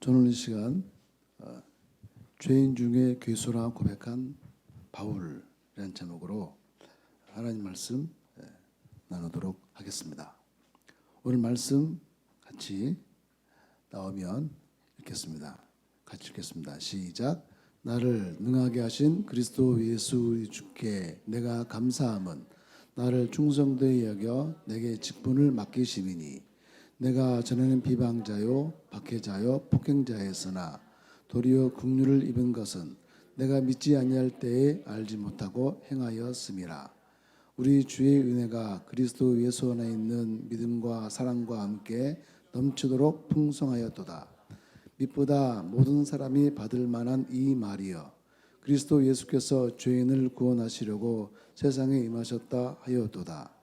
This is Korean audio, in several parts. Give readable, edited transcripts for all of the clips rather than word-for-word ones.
저는 이 시간 죄인 중에 괴수라 고백한 바울이라는 제목으로 하나님 말씀 나누도록 하겠습니다. 오늘 말씀 같이 나오면 읽겠습니다. 같이 읽겠습니다. 시작. 나를 능하게 하신 그리스도 예수 주께 내가 감사함은 나를 충성되이 여겨 내게 직분을 맡기심이니 내가 전에는 비방자요 박해자요 폭행자였으나 도리어 긍휼을 입은 것은 내가 믿지 아니할 때에 알지 못하고 행하였음이라. 우리 주의 은혜가 그리스도 예수 안에 있는 믿음과 사랑과 함께 넘치도록 풍성하였도다. 빛보다 모든 사람이 받을 만한 이 말이여 그리스도 예수께서 죄인을 구원하시려고 세상에 임하셨다 하였도다.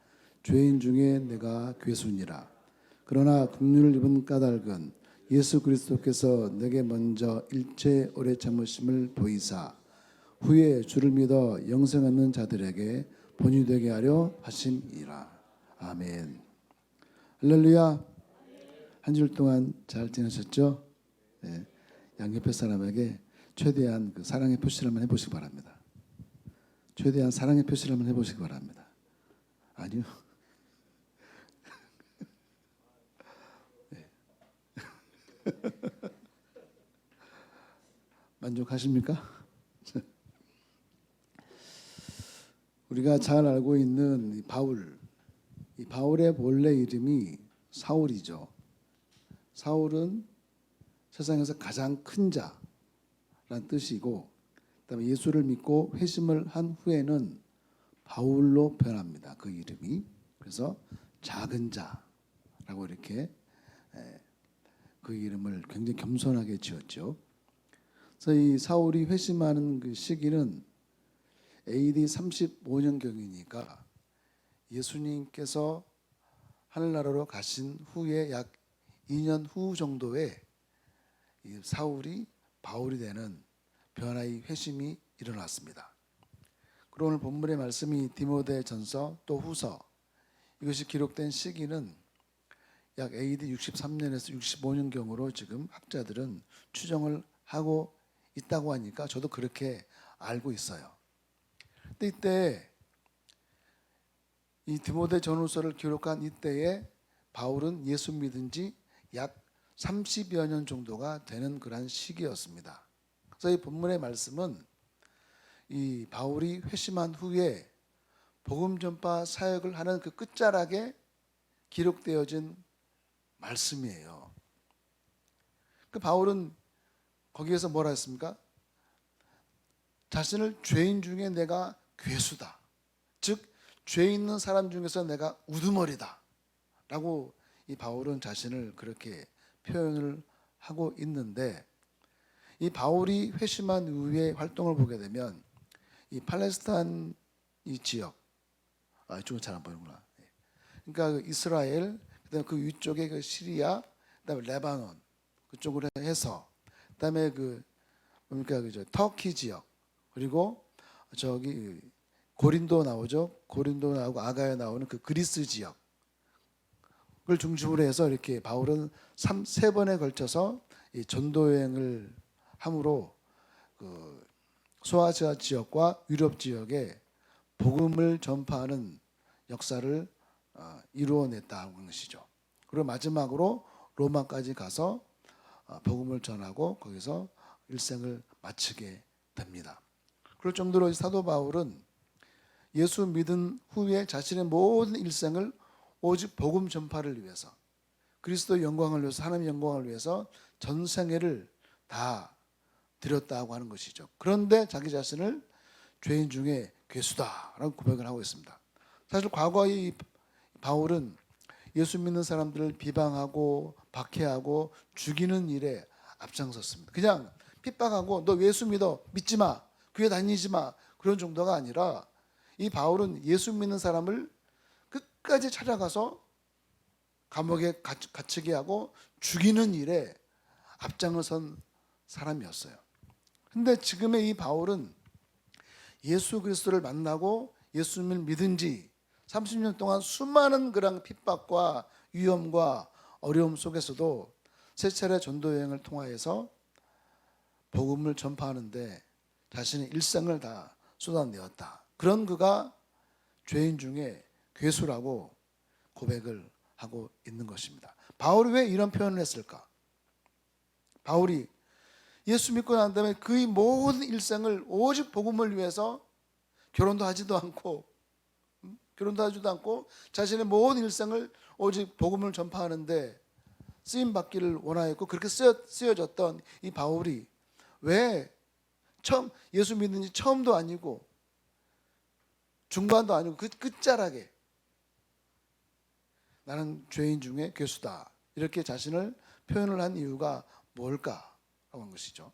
죄인 중에 내가 괴수니라. 그러나 긍휼을 입은 까닭은 예수 그리스도께서 내게 먼저 일체 오래 참으심을 보이사 후에 주를 믿어 영생 얻는 자들에게 본이 되게 하려 하심이라. 아멘. 할렐루야. 한 주 동안 잘 지내셨죠? 네. 양옆에 사람에게 최대한 그 사랑의 표시를 한번 해보시기 바랍니다. 최대한 사랑의 표시를 한번 해보시기 바랍니다. 아니요. 네. 만족하십니까? 우리가 잘 알고 있는 이 바울의 본래 이름이 사울이죠. 사울은 세상에서 가장 큰 자란 뜻이고, 그다음에 예수를 믿고 회심을 한 후에는 바울로 변합니다. 그 이름이. 그래서 작은 자라고 이렇게 그 이름을 굉장히 겸손하게 지었죠. 그래서 이 사울이 회심하는 그 시기는 AD 35년경이니까 예수님께서 하늘나라로 가신 후에 약 2년 후 정도에 이 사울이 바울이 되는 변화의 회심이 일어났습니다. 그리고 오늘 본문의 말씀이 디모데전서 또 후서 이것이 기록된 시기는 약 AD 63년에서 65년경으로 지금 학자들은 추정을 하고 있다고 하니까 저도 그렇게 알고 있어요. 근데 이때 이 디모데전후서를 기록한 이때에 바울은 예수 믿은 지 약 30여 년 정도가 되는 그런 시기였습니다. 그래서 이 본문의 말씀은 이 바울이 회심한 후에 복음 전파 사역을 하는 그 끝자락에 기록되어진 말씀이에요. 그 바울은 거기에서 뭐라 했습니까? 자신을 죄인 중에 내가 괴수다. 즉 죄 있는 사람 중에서 내가 우두머리다 라고 이 바울은 자신을 그렇게 표현을 하고 있는데, 이 바울이 회심한 이후의 활동을 보게 되면 이 팔레스타인 이 지역, 이쪽은 잘 안 보이는구나. 그러니까 그 이스라엘, 그다음에 그 위쪽에 그 시리아, 그다음에 레바논 그쪽으로 해서, 그다음에 그 뭡니까 그죠 터키 지역, 그리고 저기 고린도 나오죠. 고린도 나오고 아가야 나오는 그 그리스 지역을 중심으로 해서 이렇게 바울은 세 번에 걸쳐서 이 전도 여행을 함으로 그 소아시아 지역과 유럽 지역에 복음을 전파하는 역사를 이루어냈다고 하는 것이죠. 그리고 마지막으로 로마까지 가서 복음을 전하고 거기서 일생을 마치게 됩니다. 그럴 정도로 사도 바울은 예수 믿은 후에 자신의 모든 일생을 오직 복음 전파를 위해서, 그리스도의 영광을 위해서, 하나님의 영광을 위해서 전생애를 다 드렸다고 하는 것이죠. 그런데 자기 자신을 죄인 중에 괴수다라고 고백을 하고 있습니다. 사실 과거의 바울은 예수 믿는 사람들을 비방하고 박해하고 죽이는 일에 앞장섰습니다. 그냥 핍박하고 너 예수 믿어, 믿지 마, 교회 다니지 마, 그런 정도가 아니라 이 바울은 예수 믿는 사람을 끝까지 찾아가서 감옥에 갇히게 하고 죽이는 일에 앞장을 선 사람이었어요. 근데 지금의 이 바울은 예수 그리스도를 만나고 예수님을 믿은 지 30년 동안 수많은 그런 핍박과 위험과 어려움 속에서도 세 차례 전도 여행을 통하여서 복음을 전파하는데 자신의 일생을 다 쏟아내었다. 그런 그가 죄인 중에 괴수라고 고백을 하고 있는 것입니다. 바울이 왜 이런 표현을 했을까? 바울이 예수 믿고 난 다음에 그의 모든 일생을 오직 복음을 위해서 결혼도 하지도 않고 자신의 모든 일생을 오직 복음을 전파하는데 쓰임 받기를 원하였고 그렇게 쓰여졌던 이 바울이 왜 처음 예수 믿는 지 처음도 아니고 중반도 아니고 그 끝자락에 나는 죄인 중에 괴수다 이렇게 자신을 표현을 한 이유가 뭘까라고 한 것이죠.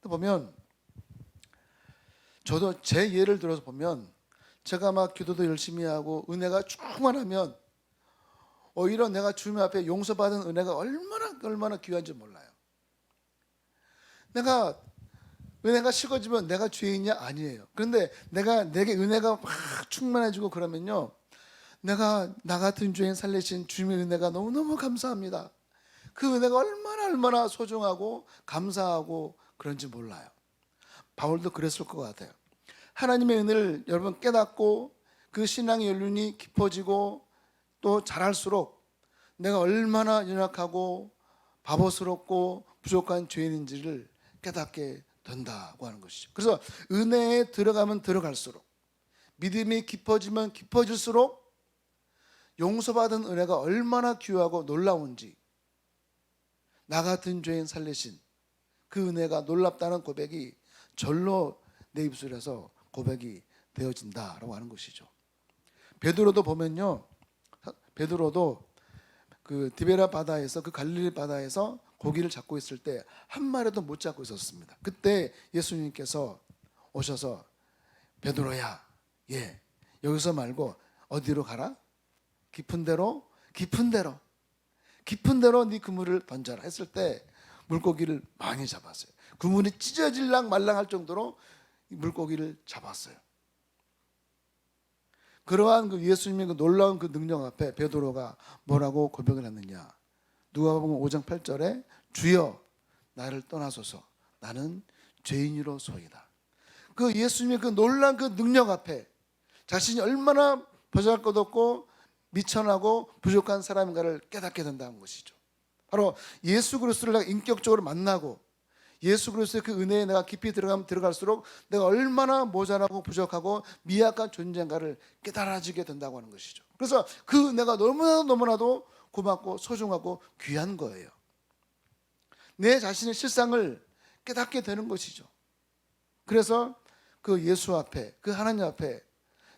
또 보면 저도 제 예를 들어서 보면 제가 막 기도도 열심히 하고 은혜가 충만하면 오히려 내가 주님 앞에 용서받은 은혜가 얼마나 귀한지 몰라요. 은혜가 식어지면 내가 죄인이냐? 아니에요. 그런데 내게 은혜가 막 충만해지고 그러면요, 내가 나 같은 죄인 살리신 주님의 은혜가 너무너무 감사합니다. 그 은혜가 얼마나 소중하고 감사하고 그런지 몰라요. 바울도 그랬을 것 같아요. 하나님의 은혜를 여러분 깨닫고 그 신앙의 연륜이 깊어지고 또 잘할수록 내가 얼마나 연약하고 바보스럽고 부족한 죄인인지를 깨닫게 된다고 하는 것이죠. 그래서 은혜에 들어가면 들어갈수록, 믿음이 깊어지면 깊어질수록 용서받은 은혜가 얼마나 귀하고 놀라운지, 나 같은 죄인 살리신 그 은혜가 놀랍다는 고백이 절로 내 입술에서 고백이 되어진다라고 하는 것이죠. 베드로도 보면요, 베드로도 그 디베라 바다에서, 그 갈릴리 바다에서 고기를 잡고 있을 때 한 마리도 못 잡고 있었습니다. 그때 예수님께서 오셔서 베드로야, 여기서 말고 어디로 가라? 깊은 데로 네 그물을 던져라 했을 때 물고기를 많이 잡았어요. 그물이 찢어질랑 말랑할 정도로 물고기를 잡았어요. 그러한 그 예수님의 그 놀라운 그 능력 앞에 베드로가 뭐라고 고백을 했느냐? 누가복음 5장 8절에 주여 나를 떠나소서 나는 죄인이로소이다. 그 예수님의 그 놀라운 그 능력 앞에 자신이 얼마나 보잘것없고 미천하고 부족한 사람인가를 깨닫게 된다는 것이죠. 바로 예수 그리스도를 내가 인격적으로 만나고 예수 그리스도의 그 은혜에 내가 깊이 들어가면 들어갈수록 내가 얼마나 모자라고 부족하고 미약한 존재인가를 깨달아지게 된다고 하는 것이죠. 그래서 그 은혜가 너무나도 고맙고 소중하고 귀한 거예요. 내 자신의 실상을 깨닫게 되는 것이죠. 그래서 그 예수 앞에, 그 하나님 앞에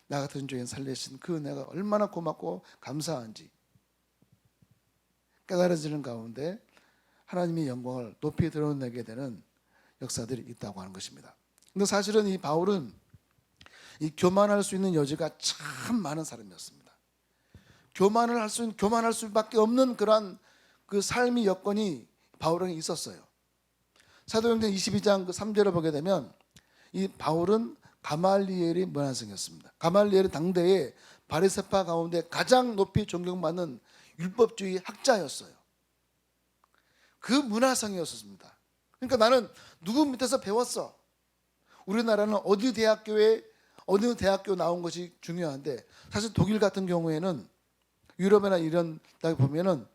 나 같은 죄인 살리신 그 은혜가 얼마나 고맙고 감사한지 깨달아지는 가운데 하나님의 영광을 높이 드러내게 되는 역사들이 있다고 하는 것입니다. 근데 사실은 이 바울은 이 교만할 수 있는 여지가 참 많은 사람이었습니다. 교만할 수밖에 없는 그러한 그 삶의 여건이 바울에게 있었어요. 사도행전 22장 그 3절을 보게 되면 이 바울은 가말리엘의 문화생이었습니다. 가말리엘은 당대에 바리새파 가운데 가장 높이 존경받는 율법주의 학자였어요. 그 문화생이었습니다. 그러니까 나는 누구 밑에서 배웠어. 우리나라는 어느 대학교 나온 것이 중요한데 사실 독일 같은 경우에는 유럽이나 이런 데 보면은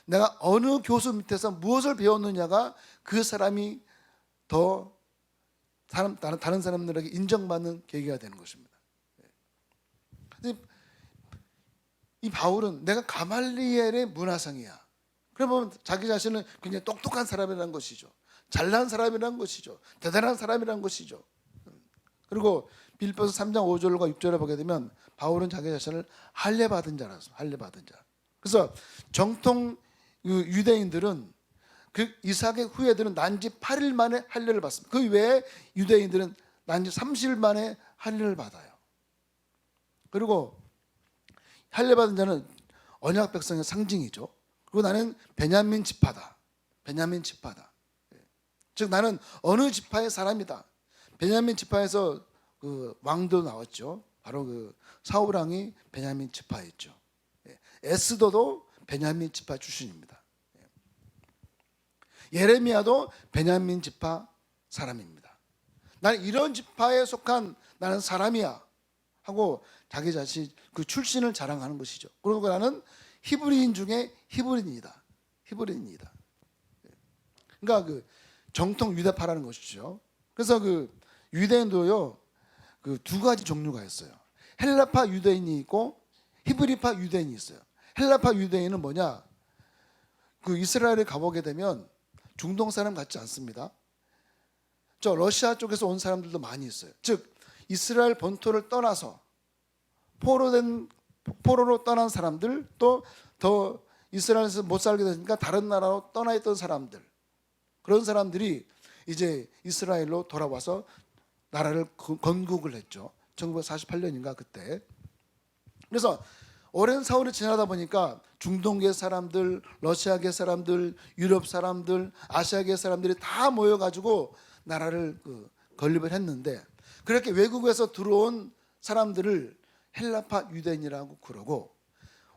내가 어느 교수 밑에서 무엇을 배웠느냐가 그 사람이 더 다른 사람들에게 인정받는 계기가 되는 것입니다. 이 바울은 내가 가말리엘의 문화상이야. 그러면 자기 자신은 굉장히 똑똑한 사람이라는 것이죠. 잘난 사람이라는 것이죠. 대단한 사람이라는 것이죠. 그리고 빌립보서 3장 5절과 6절에 보게 되면 바울은 자기 자신을 할례받은 자라서 할례받은 자. 그래서 정통 유대인들은 그 이삭의 후예들은 난지 8일 만에 할례를 받습니다. 그 외에 유대인들은 난지 30일 만에 할례를 받아요. 그리고 할례받은 자는 언약 백성의 상징이죠. 그리고 나는 베냐민 지파다. 즉 나는 어느 지파의 사람이다. 베냐민 지파에서 그 왕도 나왔죠. 바로 그 사울 왕이 베냐민 지파에 있죠. 에스더도 베냐민 지파 출신입니다. 예레미야도 베냐민 지파 사람입니다. 나는 이런 지파에 속한 나는 사람이야 하고 자기 자신 그 출신을 자랑하는 것이죠. 그리고 나는 히브리인 중에 히브리인이다. 히브리인이다. 그러니까 그 정통 유대파라는 것이죠. 그래서 그 유대인도요, 그 두 가지 종류가 있어요. 헬라파 유대인이 있고 히브리파 유대인이 있어요. 헬라파 유대인은 뭐냐? 그 이스라엘에 가보게 되면 중동 사람 같지 않습니다. 저 러시아 쪽에서 온 사람들도 많이 있어요. 즉 이스라엘 본토를 떠나서 포로로 떠난 사람들, 또 더 이스라엘에서 못 살게 되니까 다른 나라로 떠나 있던 사람들, 그런 사람들이 이제 이스라엘로 돌아와서 나라를 건국을 했죠. 1948년인가 그때. 그래서 오랜 세월이 지나다 보니까 중동계 사람들, 러시아계 사람들, 유럽 사람들, 아시아계 사람들이 다 모여가지고 나라를 건립을 했는데, 그렇게 외국에서 들어온 사람들을 헬라파 유대인이라고 그러고,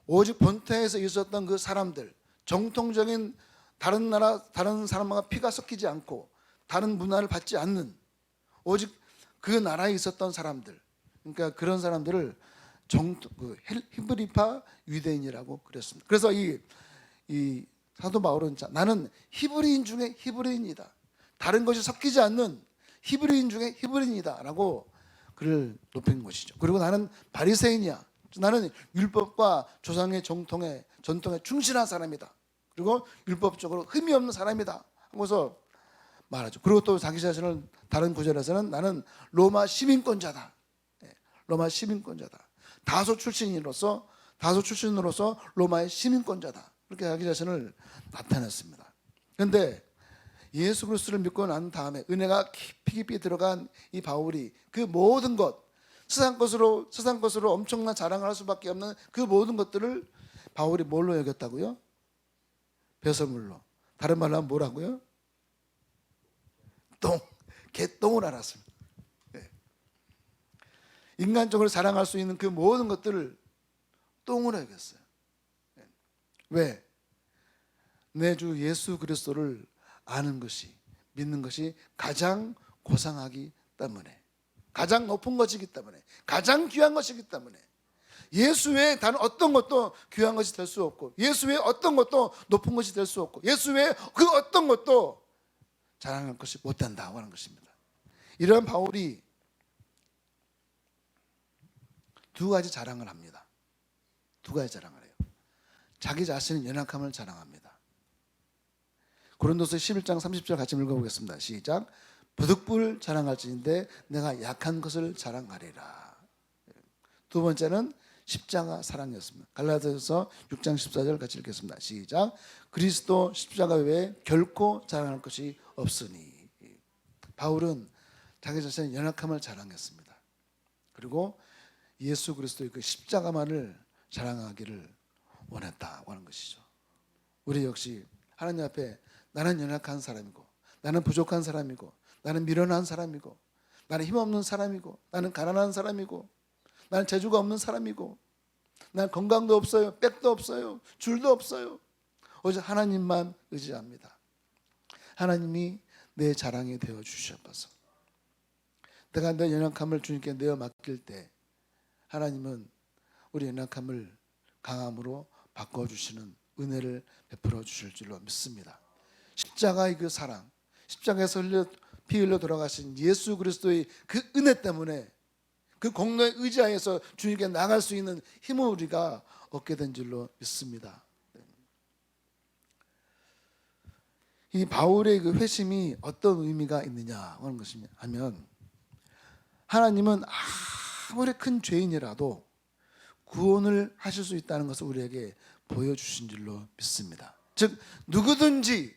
오직 본토에서 있었던 그 사람들, 정통적인 다른 나라 다른 사람과 피가 섞이지 않고 다른 문화를 받지 않는 오직 그 나라에 있었던 사람들, 그러니까 그런 사람들을 히브리파 유대인이라고 그랬습니다. 그래서 이 사도 바울은 나는 히브리인 중에 히브리인이다, 다른 것이 섞이지 않는 히브리인 중에 히브리인이다라고 그를 높인 것이죠. 그리고 나는 바리새인이야, 나는 율법과 조상의 전통에 충실한 사람이다, 그리고 율법적으로 흠이 없는 사람이다 하고서 말하죠. 그리고 또 자기 자신을 다른 구절에서는 나는 로마 시민권자다, 로마 시민권자다, 다소 출신으로서 로마의 시민권자다, 그렇게 자기 자신을 나타냈습니다. 그런데 예수 그리스도를 믿고 난 다음에 은혜가 깊이 들어간 이 바울이 그 모든 것, 세상 것으로 엄청난 자랑을 할 수밖에 없는 그 모든 것들을 바울이 뭘로 여겼다고요? 배설물로. 다른 말로 하면 뭐라고요? 개똥을 알았습니다. 인간적으로 자랑할 수 있는 그 모든 것들을 똥으로 여겼어요. 왜? 내 주 예수 그리스도를 아는 것이, 믿는 것이 가장 고상하기 때문에, 가장 높은 것이기 때문에, 가장 귀한 것이기 때문에, 예수 외에 다른 어떤 것도 귀한 것이 될 수 없고, 예수 외에 어떤 것도 높은 것이 될 수 없고, 예수 외에 그 어떤 것도 자랑할 것이 못 된다고 하는 것입니다. 이런 바울이 두 가지 자랑을 합니다. 두 가지 자랑을 해요. 자기 자신의 연약함을 자랑합니다. 고린도서 11장 30절 같이 읽어보겠습니다. 시작. 부득불 자랑할지인데 내가 약한 것을 자랑하리라. 두 번째는 십자가 사랑이었습니다. 갈라디아서 6장 14절 같이 읽겠습니다. 시작. 그리스도 십자가 외에 결코 자랑할 것이 없으니. 바울은 자기 자신의 연약함을 자랑했습니다. 그리고 예수 그리스도의 그 십자가만을 자랑하기를 원했다고 하는 것이죠. 우리 역시 하나님 앞에 나는 연약한 사람이고, 나는 부족한 사람이고, 나는 미련한 사람이고, 나는 힘없는 사람이고, 나는 가난한 사람이고, 나는 재주가 없는 사람이고, 나는 건강도 없어요, 백도 없어요, 줄도 없어요. 오직 하나님만 의지합니다. 하나님이 내 자랑이 되어 주셔서 내가 내 연약함을 주님께 내어 맡길 때 하나님은 우리 연약함을 강함으로 바꿔주시는 은혜를 베풀어 주실 줄로 믿습니다. 십자가의 그 사랑, 십자가에서 피 흘려 돌아가신 예수 그리스도의 그 은혜 때문에, 그 공로에 의지하여서 주님께 나갈 수 있는 힘을 우리가 얻게 된 줄로 믿습니다. 이 바울의 그 회심이 어떤 의미가 있느냐 하는 것이냐 하면, 하나님은 아무리 큰 죄인이라도 구원을 하실 수 있다는 것을 우리에게 보여주신 줄로 믿습니다. 즉 누구든지,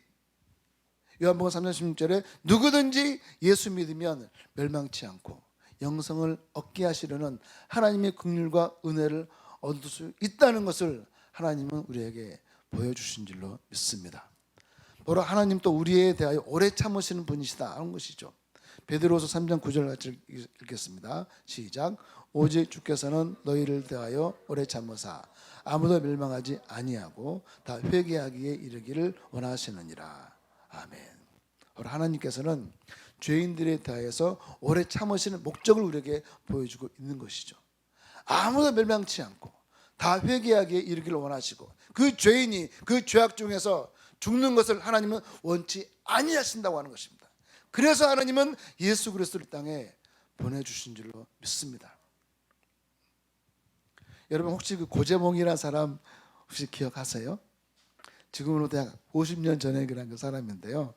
요한복음 3장 16절에 누구든지 예수 믿으면 멸망치 않고 영생을 얻게 하시려는 하나님의 긍휼과 은혜를 얻을 수 있다는 것을 하나님은 우리에게 보여주신 줄로 믿습니다. 바로 하나님 또 우리에 대하여 오래 참으시는 분이시다 하는 것이죠. 베드로서 3장 9절 같이 읽겠습니다. 시작. 오직 주께서는 너희를 대하여 오래 참으사 아무도 멸망하지 아니하고 다 회개하기에 이르기를 원하시느니라. 아멘. 하나님께서는 죄인들에 대하여서 오래 참으시는 목적을 우리에게 보여주고 있는 것이죠. 아무도 멸망치 않고 다 회개하게 이르기를 원하시고, 그 죄인이 그 죄악 중에서 죽는 것을 하나님은 원치 아니하신다고 하는 것입니다. 그래서 하나님은 예수 그리스도를 땅에 보내주신 줄로 믿습니다. 여러분 혹시 그 고재봉이라는 사람 혹시 기억하세요? 지금으로부터 약 50년 전에 그런 그 사람인데요.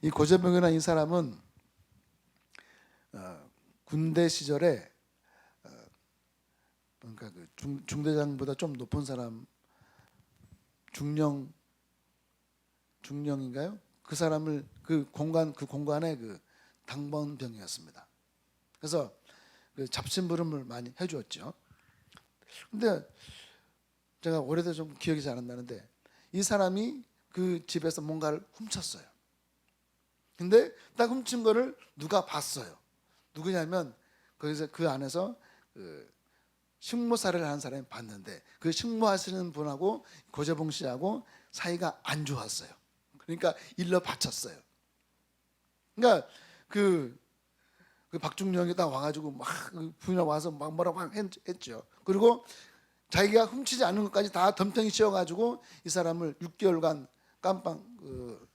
이 고재봉이라는 이 사람은 군대 시절에 그러니까 그 중대장보다 좀 높은 사람, 중령인가요? 그 사람을 그 공간에 그 당번병이었습니다. 그래서 그 잡심부름을 많이 해주었죠. 근데 제가 오래돼서 좀 기억이 잘 안 나는데 이 사람이 그 집에서 뭔가를 훔쳤어요. 근데 딱 훔친 거를 누가 봤어요. 누구냐면 거기서 그 안에서 그 식모살이를 하는 사람이 봤는데, 그 식모하시는 분하고 고재봉 씨하고 사이가 안 좋았어요. 그러니까 일러 바쳤어요. 그러니까 그 박중령이 딱 와가지고 막 부인이 와서 막 뭐라고 했죠. 그리고 자기가 훔치지 않은 것까지 다 덤탱이 씌워가지고 이 사람을 6개월간 깜빵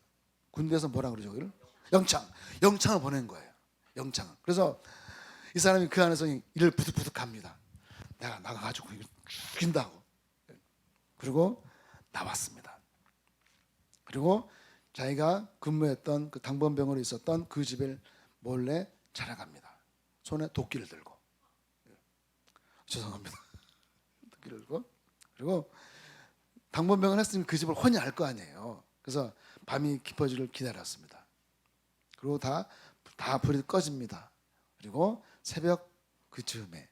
군대에서 뭐라 그러죠? 영창을 보낸 거예요. 영창. 그래서 이 사람이 그 안에서 이를 부득부득합니다. 내가 나가가지고 이걸 죽인다고. 그리고 나왔습니다. 그리고 자기가 근무했던 그 당번병으로 있었던 그 집을 몰래 찾아갑니다. 손에 도끼를 들고. 죄송합니다. 도끼를 들고. 그리고 당번병을 했으면 그 집을 훤히 알 거 아니에요. 그래서 밤이 깊어지기를 기다렸습니다. 그리고 다 불이 꺼집니다. 그리고 새벽 그즈음에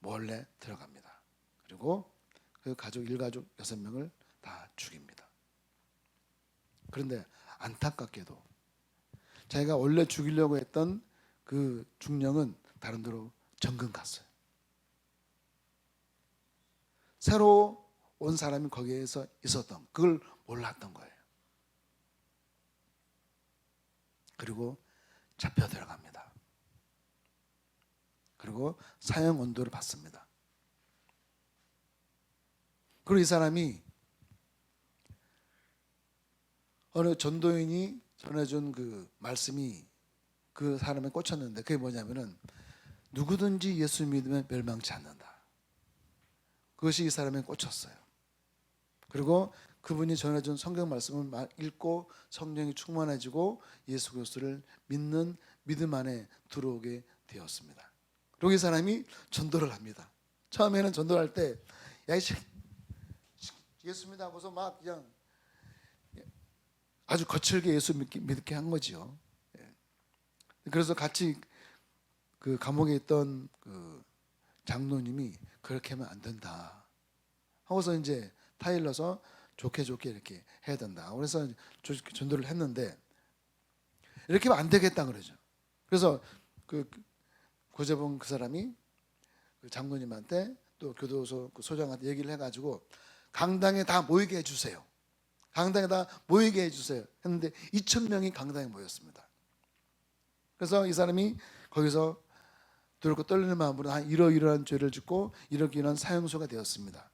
몰래 들어갑니다. 그리고 그 일가족 6명을 다 죽입니다. 그런데 안타깝게도 자기가 원래 죽이려고 했던 그 중령은 다른 데로 정근 갔어요. 새로 온 사람이 거기에서 있었던, 그걸 몰랐던 거예요. 그리고 잡혀 들어갑니다. 그리고 사형 온도를 받습니다. 그리고 이 사람이 어느 전도인이 전해준 그 말씀이 그 사람에 꽂혔는데, 그게 뭐냐면은 누구든지 예수 믿으면 멸망치 않는다. 그것이 이 사람에 꽂혔어요. 그리고 그분이 전해준 성경 말씀을 읽고 성령이 충만해지고 예수 그리스도를 믿는 믿음 안에 들어오게 되었습니다. 그리고 이 사람이 전도를 합니다. 처음에는 전도를 할 때 야, 예수 믿어 하고서 막 그냥 아주 거칠게 예수 믿게 한 거죠. 그래서 같이 그 감옥에 있던 그 장로님이 그렇게 하면 안 된다 하고서 이제 타일러서 좋게 이렇게 해야 된다. 그래서 전도를 했는데 이렇게 하면 안 되겠다 그러죠. 그래서 그 고재봉 그 사람이 그 장로님한테 또 교도소 그 소장한테 얘기를 해가지고 강당에 다 모이게 해주세요. 강당에 다 모이게 해주세요 했는데 2,000명이 강당에 모였습니다. 그래서 이 사람이 거기서 두렵고 떨리는 마음으로 이러이러한 죄를 짓고 이러이러한 사형수가 되었습니다.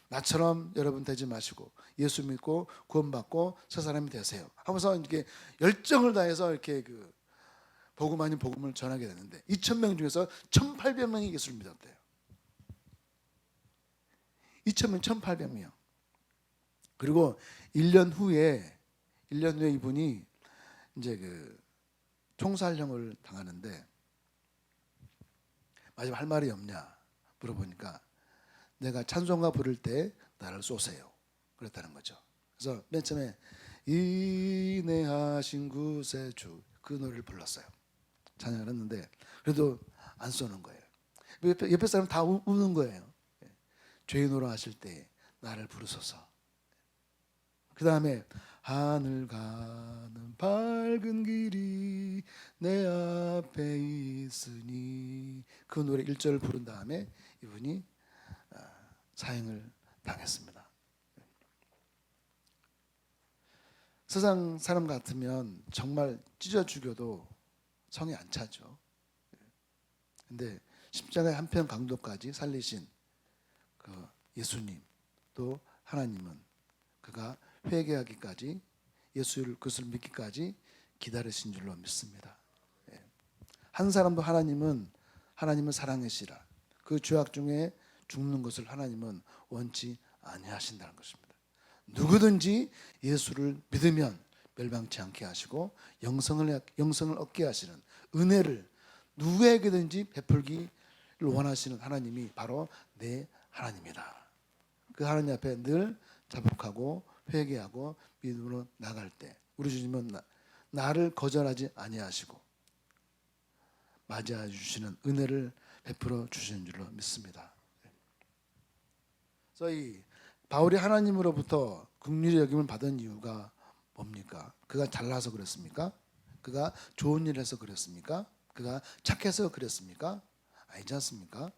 나처럼 여러분 되지 마시고 예수 믿고 구원받고 새 사람이 되세요 하면서 이렇게 열정을 다해서 이렇게 그 복음 아닌 복음을 전하게 되는데 2,000명 중에서 1,800명이 예수를 믿었대요. 2,000명 1,800명. 그리고 1년 후에 이분이 이제 그 총살형을 당하는데 마지막 할 말이 없냐 물어보니까 내가 찬송가 부를 때 나를 쏘세요 그랬다는 거죠. 그래서 맨 처음에 인내하신 구세주 그 노래를 불렀어요. 찬양을 했는데 그래도 안 쏘는 거예요. 옆에 사람 다 우는 거예요. 죄인으로 하실 때 나를 부르소서. 그 다음에 하늘 가는 밝은 길이 내 앞에 있으니 그 노래 1절을 부른 다음에 이분이 사형을 당했습니다. 세상 사람 같으면 정말 찢어 죽여도 성에 안 차죠. 근데 십자가의 한편 강도까지 살리신 그 예수님, 또 하나님은 그가 회개하기까지, 예수를 그것을 믿기까지 기다리신 줄로 믿습니다. 한 사람도 하나님은 사랑하시라. 그 죄악 중에 죽는 것을 하나님은 원치 아니하신다는 것입니다. 누구든지 예수를 믿으면 멸망치 않게 하시고 영생을 얻게 하시는 은혜를 누구에게든지 베풀기를 원하시는 하나님이 바로 내 하나님이다. 그 하나님 앞에 늘 자복하고 회개하고 믿음으로 나갈 때 우리 주님은 나를 거절하지 아니하시고 맞이해 주시는 은혜를 베풀어 주시는 줄로 믿습니다. 그래서 이 바울이 하나님으로부터 긍휼의 여김을 받은 이유가 뭡니까? 그가 잘나서 그랬습니까? 그가 좋은 일을 해서 그랬습니까? 그가 착해서 그랬습니까? 아니지 않습니까?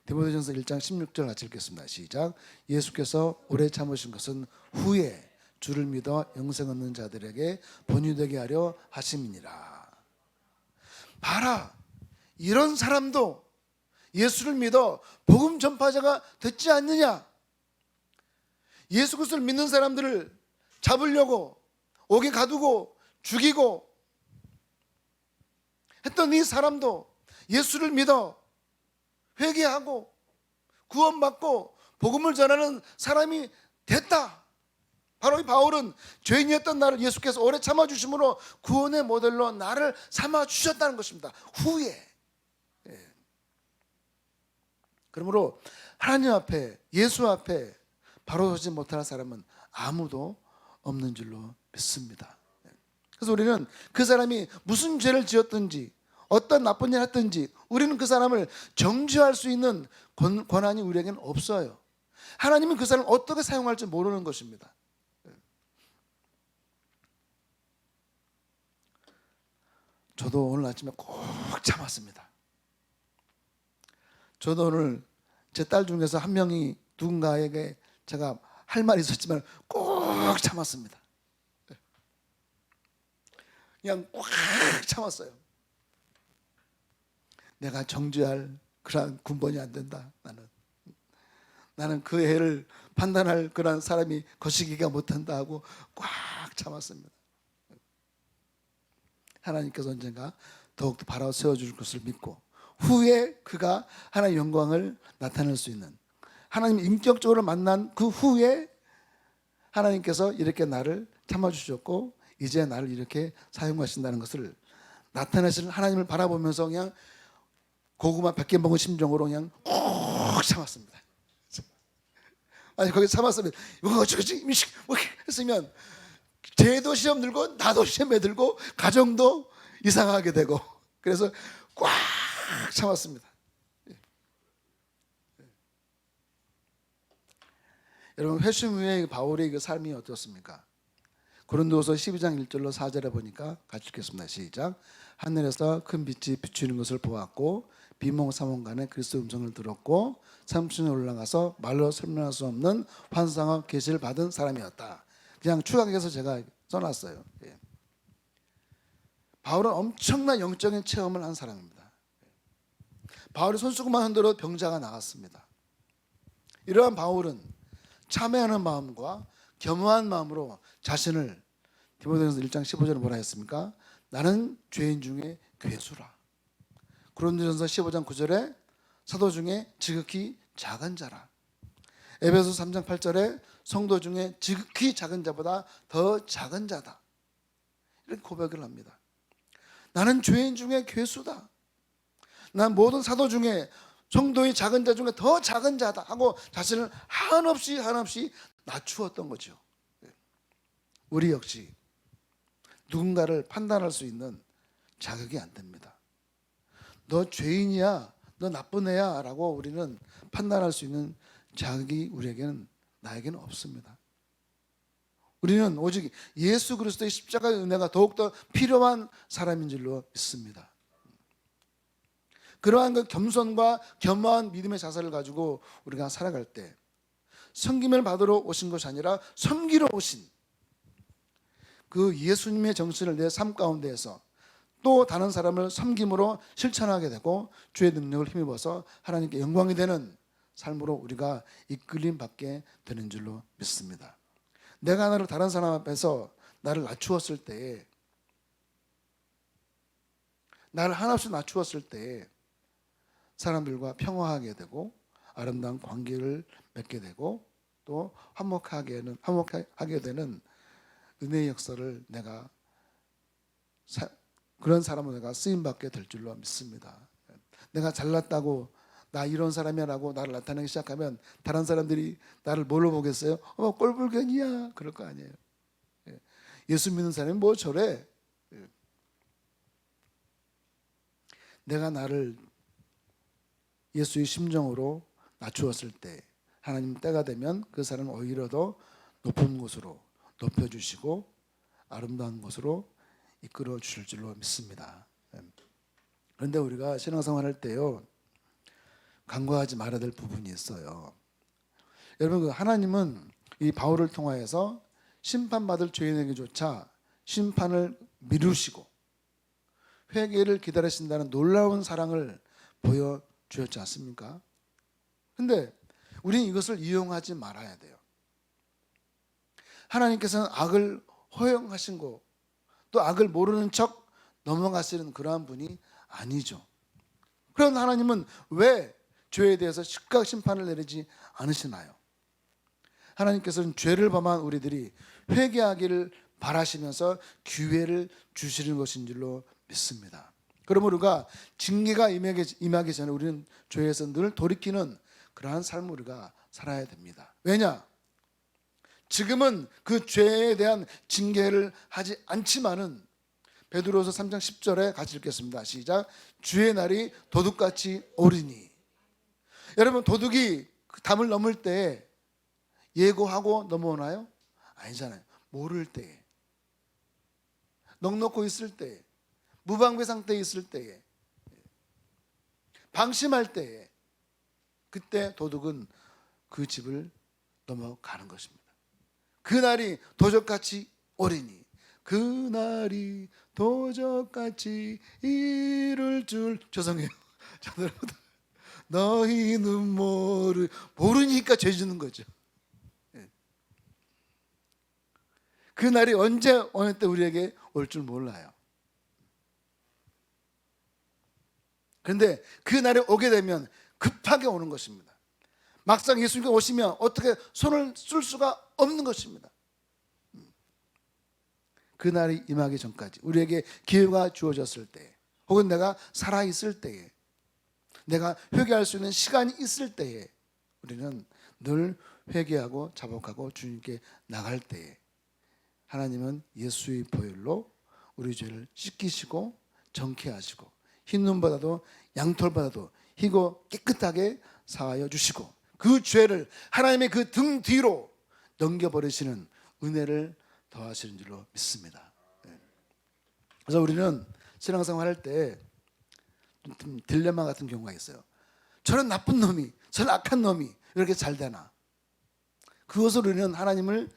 디모데전서 1장 16절 같이 읽겠습니다. 시작. 예수께서 오래 참으신 것은 후에 주를 믿어 영생 얻는 자들에게 본유되게 하려 하심이니라. 봐라, 이런 사람도 예수를 믿어 복음 전파자가 됐지 않느냐? 예수 그리스도를 믿는 사람들을 잡으려고 옥에 가두고 죽이고 했던 이 사람도 예수를 믿어 회개하고 구원받고 복음을 전하는 사람이 됐다. 바로 이 바울은 죄인이었던 나를 예수께서 오래 참아주심으로 구원의 모델로 나를 삼아주셨다는 것입니다. 후에. 그러므로 하나님 앞에, 예수 앞에 바로 서지 못할 사람은 아무도 없는 줄로 믿습니다. 그래서 우리는 그 사람이 무슨 죄를 지었든지 어떤 나쁜 일을 했든지 우리는 그 사람을 정죄할 수 있는 권한이 우리에게는 없어요. 하나님은 그 사람을 어떻게 사용할지 모르는 것입니다. 저도 오늘 아침에 꼭 참았습니다. 저도 오늘 제 딸 중에서 한 명이 누군가에게 제가 할 말이 있었지만 꼭 참았습니다. 그냥 꽉 참았어요. 내가 정죄할 그런 군번이 안 된다. 나는 그 애를 판단할 그런 사람이 거시기가 못한다 하고 꽉 참았습니다. 하나님께서 언젠가 더욱더 바로 세워줄 것을 믿고 후에 그가 하나님의 영광을 나타낼 수 있는, 하나님 인격적으로 만난 그 후에 하나님께서 이렇게 나를 참아주셨고 이제 나를 이렇게 사용하신다는 것을 나타내시는 하나님을 바라보면서 그냥 고구마 100개 먹은 심정으로 그냥 꼭 참았습니다. 아니 거기 참았으면 이거 어쩌지 뭐 했으면 쟤도 시험 들고 나도 시험에 들고 가정도 이상하게 되고 그래서 꽉 참았습니다. 여러분 회심 후에 바울의 그 삶이 어떻습니까? 고린도후서 12장 1절로 4절에 보니까 같이 읽겠습니다. 시작. 하늘에서 큰 빛이 비추는 것을 보았고 비몽사몽간에 그리스도의 음성을 들었고 삼층에 올라가서 말로 설명할 수 없는 환상과 계시를 받은 사람이었다. 그냥 추가해서 제가 써놨어요. 바울은 엄청난 영적인 체험을 한 사람입니다. 바울이 손수건만 흔들어 병자가 나갔습니다. 이러한 바울은 참회하는 마음과 겸허한 마음으로 자신을 디모데전서 1장 15절에 뭐라 했습니까? 나는 죄인 중에 괴수라. 고린도전서 15장 9절에 사도 중에 지극히 작은 자라. 에베소 3장 8절에 성도 중에 지극히 작은 자보다 더 작은 자다. 이렇게 고백을 합니다. 나는 죄인 중에 괴수다. 난 모든 사도 중에 성도의 작은 자 중에 더 작은 자다 하고 자신을 한없이 낮추었던 거죠. 우리 역시 누군가를 판단할 수 있는 자격이 안 됩니다. 너 죄인이야, 너 나쁜 애야 라고 우리는 판단할 수 있는 자격이 나에게는 없습니다. 우리는 오직 예수 그리스도의 십자가의 은혜가 더욱더 필요한 사람인 줄로 믿습니다. 그러한 그 겸손과 겸허한 믿음의 자세를 가지고 우리가 살아갈 때 섬김을 받으러 오신 것이 아니라 섬기러 오신, 그 예수님의 정신을 내 삶 가운데에서 또 다른 사람을 섬김으로 실천하게 되고 주의 능력을 힘입어서 하나님께 영광이 되는 삶으로 우리가 이끌림 받게 되는 줄로 믿습니다. 내가 나를 다른 사람 앞에서 나를 낮추었을 때에, 나를 한없이 낮추었을 때에 사람들과 평화하게 되고 아름다운 관계를 맺게 되고 또 화목하게 되는 은혜의 역사를 내가 그런 사람으로 내가 쓰임받게 될 줄로 믿습니다. 내가 잘났다고 나 이런 사람이라고 나를 나타내기 시작하면 다른 사람들이 나를 뭘로 보겠어요? 꼴불견이야 그럴 거 아니에요. 예수 믿는 사람이 뭐 저래. 내가 나를 예수의 심정으로 낮추었을 때 하나님 때가 되면 그 사람은 오히려 더 높은 곳으로 높여주시고 아름다운 곳으로 이끌어 주실 줄로 믿습니다. 그런데 우리가 신앙생활 할 때요, 간과하지 말아야 될 부분이 있어요. 여러분, 하나님은 이 바울을 통하여서 심판받을 죄인에게조차 심판을 미루시고 회개를 기다리신다는 놀라운 사랑을 보여주셨지 않습니까? 그런데 우리는 이것을 이용하지 말아야 돼요. 하나님께서는 악을 허용하신 거, 또 악을 모르는 척 넘어가시는 그러한 분이 아니죠. 그런 하나님은 왜 죄에 대해서 즉각 심판을 내리지 않으시나요? 하나님께서는 죄를 범한 우리들이 회개하기를 바라시면서 기회를 주시는 것인 줄로 믿습니다. 그러므로 우리가 징계가 임하기 전에 우리는 죄에서 늘 돌이키는 그러한 삶을 우리가 살아야 됩니다. 왜냐? 지금은 그 죄에 대한 징계를 하지 않지만은 베드로서 3장 10절에 같이 읽겠습니다. 시작. 주의 날이 도둑같이 오리니. 여러분, 도둑이 그 담을 넘을 때 예고하고 넘어오나요? 아니잖아요. 모를 때에, 넋놓고 있을 때에, 무방비 상태에 있을 때에, 방심할 때에, 그때 도둑은 그 집을 넘어가는 것입니다. 그날이 도적같이 오리니, 그날이 도적같이 이를 줄. 죄송해요. 너희는 모르니까 죄 짓는 거죠. 그날이 언제 어느 때 우리에게 올 줄 몰라요. 그런데 그날이 오게 되면 급하게 오는 것입니다. 막상 예수님께 오시면 어떻게 손을 쓸 수가 없는 것입니다. 그날이 임하기 전까지 우리에게 기회가 주어졌을 때, 혹은 내가 살아있을 때에, 내가 회개할 수 있는 시간이 있을 때에 우리는 늘 회개하고 자복하고 주님께 나갈 때에 하나님은 예수의 보혈로 우리 죄를 씻기시고 정케하시고 흰 눈보다도 양털보다도 희고 깨끗하게 사하여 주시고 그 죄를 하나님의 그 등 뒤로 넘겨버리시는 은혜를 더하시는 줄로 믿습니다. 그래서 우리는 신앙생활 할 때 좀 딜레마 같은 경우가 있어요. 저런 나쁜 놈이, 저런 악한 놈이 이렇게 잘 되나? 그것으로 우리는 하나님을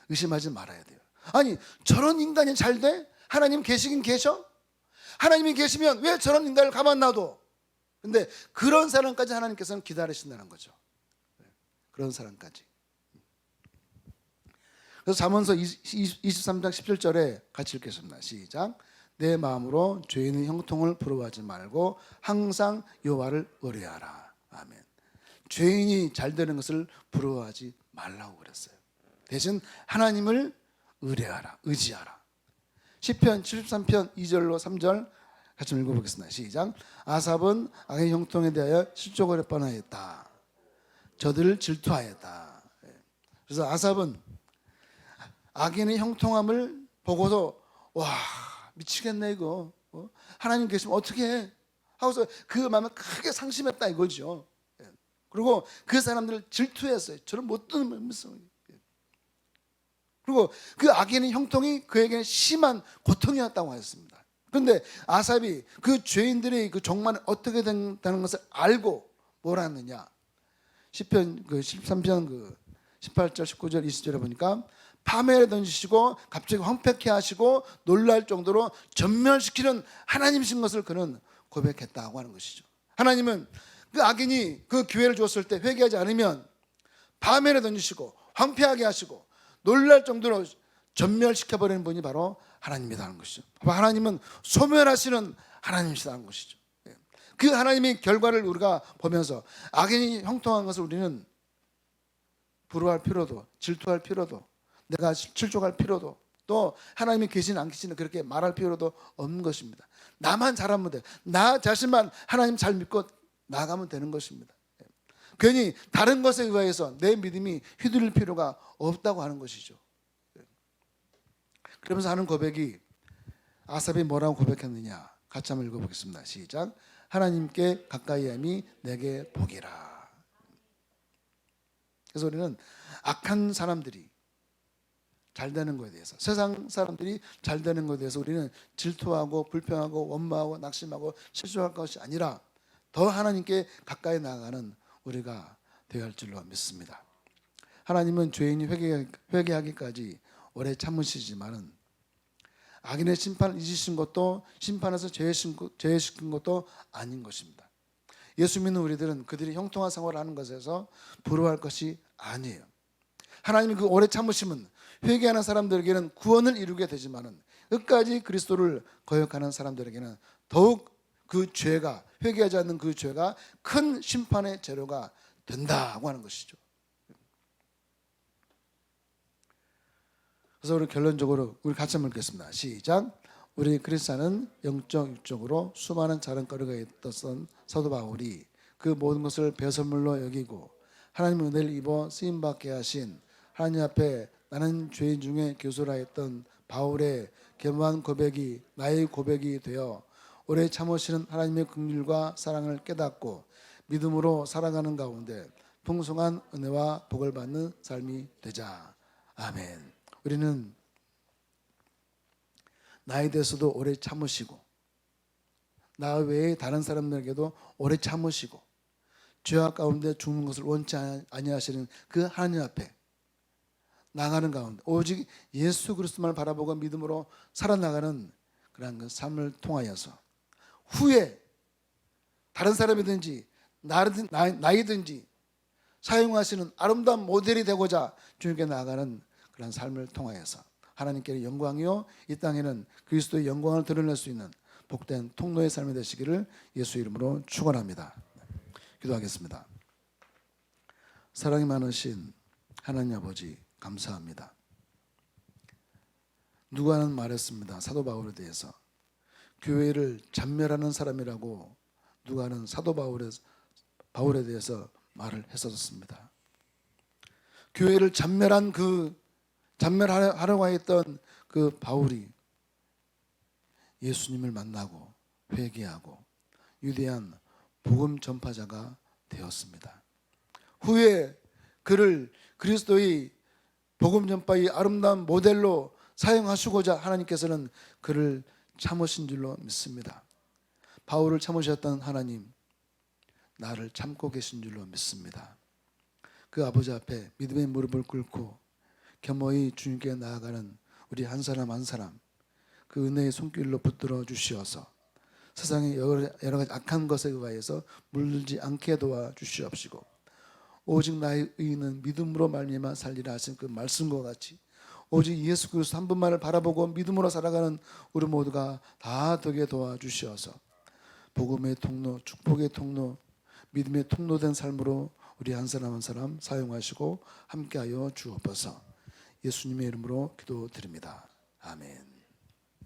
의심하지 말아야 돼요. 아니, 저런 인간이 잘 돼? 하나님 계시긴 계셔? 하나님이 계시면 왜 저런 인간을 가만 놔둬? 근데 그런 사람까지 하나님께서는 기다리신다는 거죠. 그런 사람까지. 그래서 잠언서 23장 17절에 같이 읽겠습니다. 시작. 내 마음으로 죄인의 형통을 부러워하지 말고 항상 여호와를 의뢰하라. 아멘. 죄인이 잘 되는 것을 부러워하지 말라고 그랬어요. 대신 하나님을 의뢰하라, 의지하라. 시편 73편 2절로 3절 같이 읽어보겠습니다. 시작. 아삽은 악의 형통에 대하여 실족을 뻔하였다. 저들을 질투하였다. 그래서 아삽은 악인의 형통함을 보고서 와, 미치겠네 이거. 하나님 계시면 어떻게 해? 하고서 그 마음에 크게 상심했다 이거죠. 그리고 그 사람들을 질투했어요. 저는 못된 놈이었어요. 그리고 그 악인의 형통이 그에게는 심한 고통이었다고 하였습니다. 그런데 아삽이 그 죄인들의 그 종말이 어떻게 된다는 것을 알고 뭘 하느냐? 시편 13편 18절 19절 20절에 보니까 파멸에 던지시고 갑자기 황폐케 하시고 놀랄 정도로 전멸시키는 하나님이신 것을 그는 고백했다고 하는 것이죠. 하나님은 그 악인이 그 기회를 주었을 때 회개하지 않으면 파멸에 던지시고 황폐하게 하시고 놀랄 정도로 전멸시켜버리는 분이 바로 하나님이라는 것이죠. 하나님은 소멸하시는 하나님이시라는 것이죠. 그 하나님의 결과를 우리가 보면서 악인이 형통한 것을 우리는 부러워할 필요도, 질투할 필요도, 내가 질족할 필요도, 또 하나님이 계시는 안 계시는 그렇게 말할 필요도 없는 것입니다. 나만 잘하면 돼. 나 자신만 하나님 잘 믿고 나가면 되는 것입니다. 괜히 다른 것에 의해서 내 믿음이 휘둘릴 필요가 없다고 하는 것이죠. 그러면서 하는 고백이, 아삽이 뭐라고 고백했느냐, 같이 한번 읽어보겠습니다. 시작. 하나님께 가까이 함이 내게 복이라. 그래서 우리는 악한 사람들이 잘 되는 것에 대해서, 세상 사람들이 잘 되는 것에 대해서 우리는 질투하고 불평하고 원망하고 낙심하고 실수할 것이 아니라 더 하나님께 가까이 나아가는 우리가 되어야 할 줄로 믿습니다. 하나님은 죄인이 회개하기까지 오래 참으시지만은 악인의 심판을 잊으신 것도 심판에서 제외시킨 것도 아닌 것입니다. 예수 믿는 우리들은 그들이 형통한 생활을 하는 것에서 부러워할 것이 아니에요. 하나님이 그 오래 참으심은 회개하는 사람들에게는 구원을 이루게 되지만은 끝까지 그리스도를 거역하는 사람들에게는 더욱 그 죄가, 회개하지 않는 그 죄가 큰 심판의 재료가 된다고 하는 것이죠. 그래서 우리 결론적으로 우리 같이 한번 읽겠습니다. 시작. 우리 그리스도는 영적 육적으로 수많은 자랑거리가 있었던 사도 바울이 그 모든 것을 배설물로 여기고 하나님의 은혜를 입어 쓰임받게 하신 하나님 앞에 나는 죄인 중에 교수라했던 바울의 겸허한 고백이 나의 고백이 되어 오래 참으시는 하나님의 긍휼과 사랑을 깨닫고 믿음으로 살아가는 가운데 풍성한 은혜와 복을 받는 삶이 되자. 아멘. 우리는 나에 대해서도 오래 참으시고 나 외에 다른 사람들에게도 오래 참으시고 죄악 가운데 죽는 것을 원치 아니하시는 그 하나님 앞에 나가는 가운데 오직 예수 그리스도만 바라보고 믿음으로 살아나가는 그런 그 삶을 통하여서 후에 다른 사람이든지 나이든지 사용하시는 아름다운 모델이 되고자 주님께 나아가는 그런 삶을 통하여서 하나님께 영광이요 이 땅에는 그리스도의 영광을 드러낼 수 있는 복된 통로의 삶이 되시기를 예수 이름으로 축원합니다. 기도하겠습니다. 사랑이 많으신 하나님 아버지 감사합니다. 누가는 말했습니다. 사도 바울에 대해서 교회를 잔멸하는 사람이라고 누가는 사도 바울에 대해서 말을 했었습니다. 교회를 잔멸하려고 했던 그 바울이 예수님을 만나고 회개하고 위대한 복음 전파자가 되었습니다. 후에 그를 그리스도의 복음 전파의 아름다운 모델로 사용하시고자 하나님께서는 그를 참으신 줄로 믿습니다. 바울을 참으셨던 하나님, 나를 참고 계신 줄로 믿습니다. 그 아버지 앞에 믿음의 무릎을 꿇고 겸허히 주님께 나아가는 우리 한 사람 한 사람 그 은혜의 손길로 붙들어 주시어서 세상의 여러 가지 악한 것에 의하여서 물들지 않게 도와주시옵시고 오직 나의 의인은 믿음으로 말미암아 살리라 하신 그 말씀과 같이 오직 예수 그리스도 한 분만을 바라보고 믿음으로 살아가는 우리 모두가 다 되게 도와주시어서 복음의 통로, 축복의 통로, 믿음의 통로된 삶으로 우리 한 사람 한 사람 사용하시고 함께하여 주옵소서. 예수님의 이름으로 기도드립니다. 아멘.